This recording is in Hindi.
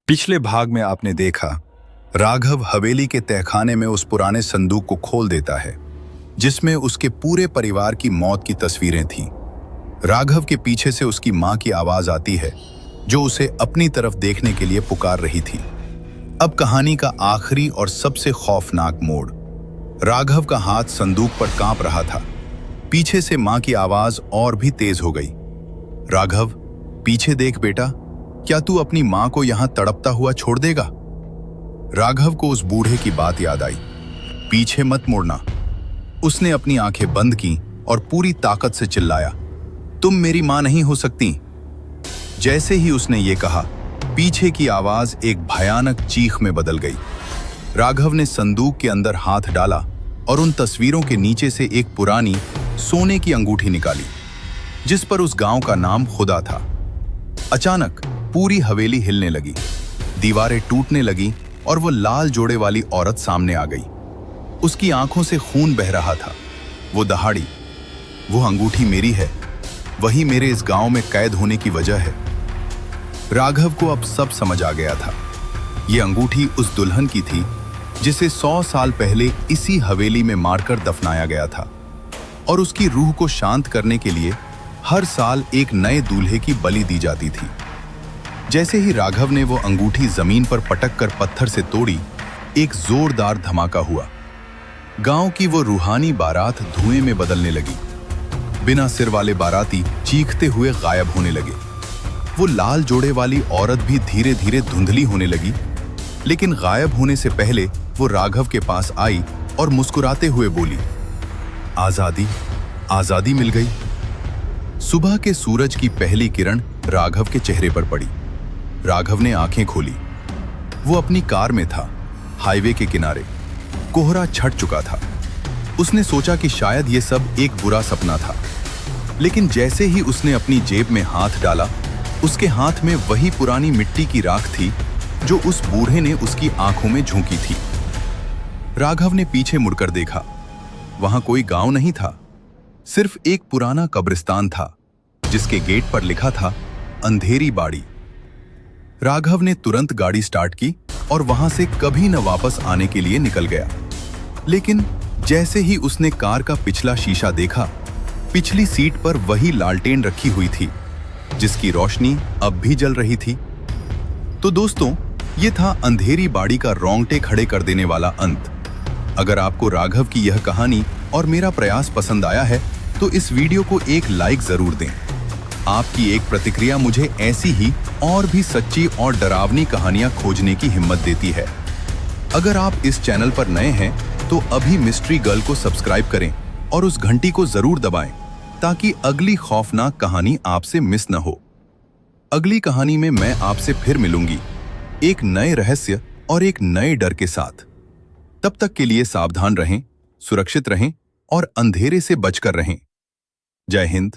पिछले भाग में आपने देखा राघव हवेली के तहखाने में उस पुराने संदूक को खोल देता है जिसमें उसके पूरे परिवार की मौत की तस्वीरें थीं। राघव के पीछे से उसकी मां की आवाज आती है जो उसे अपनी तरफ देखने के लिए पुकार रही थी। अब कहानी का आखिरी और सबसे खौफनाक मोड़। राघव का हाथ संदूक पर कांप रहा था। पीछे से मां की आवाज और भी तेज हो गई। राघव, पीछे देख बेटा, क्या तू अपनी मां को यहां तड़पता हुआ छोड़ देगा? राघव को उस बूढ़े की बात याद आई। पीछे मत मुड़ना। उसने अपनी आंखें बंद की और पूरी ताकत से चिल्लाया, तुम मेरी मां नहीं हो सकती। जैसे ही उसने ये कहा, पीछे की आवाज एक भयानक चीख में बदल गई। राघव ने संदूक के अंदर हाथ डाला और उन तस्वीरों के नीचे से एक पुरानी सोने की अंगूठी निकाली जिस पर उस गांव का नाम खुदा था। अचानक पूरी हवेली हिलने लगी, दीवारें टूटने लगी और वो लाल जोड़े वाली औरत सामने आ गई। उसकी आंखों से खून बह रहा था। वो दहाड़ी, वो अंगूठी मेरी है, वही मेरे इस गांव में कैद होने की वजह है। राघव को अब सब समझ आ गया था। ये अंगूठी उस दुल्हन की थी जिसे 100 साल पहले इसी हवेली में मारकर दफनाया गया था और उसकी रूह को शांत करने के लिए हर साल एक नए दूल्हे की बलि दी जाती थी। जैसे ही राघव ने वो अंगूठी जमीन पर पटक कर पत्थर से तोड़ी, एक जोरदार धमाका हुआ। गांव की वो रूहानी बारात धुएं में बदलने लगी। बिना सिर वाले बाराती चीखते हुए गायब होने लगे। वो लाल जोड़े वाली औरत भी धीरे धीरे धुंधली होने लगी, लेकिन गायब होने से पहले वो राघव के पास आई और मुस्कुराते हुए बोली, आजादी, आजादी मिल गई। सुबह के सूरज की पहली किरण राघव के चेहरे पर पड़ी। राघव ने आंखें खोली। वो अपनी कार में था, हाईवे के किनारे। कोहरा छट चुका था। उसने सोचा कि शायद ये सब एक बुरा सपना था, लेकिन जैसे ही उसने अपनी जेब में हाथ डाला, उसके हाथ में वही पुरानी मिट्टी की राख थी जो उस बूढ़े ने उसकी आंखों में झोंकी थी। राघव ने पीछे मुड़कर देखा। वहां कोई गांव नहीं था, सिर्फ एक पुराना कब्रिस्तान था जिसके गेट पर लिखा था अंधेरी बाड़ी। राघव ने तुरंत गाड़ी स्टार्ट की और वहां से कभी न वापस आने के लिए निकल गया। लेकिन जैसे ही उसने कार का पिछला शीशा देखा, पिछली सीट पर वही लालटेन रखी हुई थी जिसकी रोशनी अब भी जल रही थी। तो दोस्तों, ये था अंधेरी बाड़ी का रोंगटे खड़े कर देने वाला अंत। अगर आपको राघव की यह कहानी और मेरा प्रयास पसंद आया है तो इस वीडियो को एक लाइक जरूर दें। आपकी एक प्रतिक्रिया मुझे ऐसी ही और भी सच्ची और डरावनी कहानियां खोजने की हिम्मत देती है। अगर आप इस चैनल पर नए हैं तो अभी मिस्ट्री गर्ल को सब्सक्राइब करें और उस घंटी को जरूर दबाएं ताकि अगली खौफनाक कहानी आपसे मिस न हो। अगली कहानी में मैं आपसे फिर मिलूंगी, एक नए रहस्य और एक नए डर के साथ। तब तक के लिए सावधान रहें, सुरक्षित रहें और अंधेरे से बचकर रहें। जय हिंद।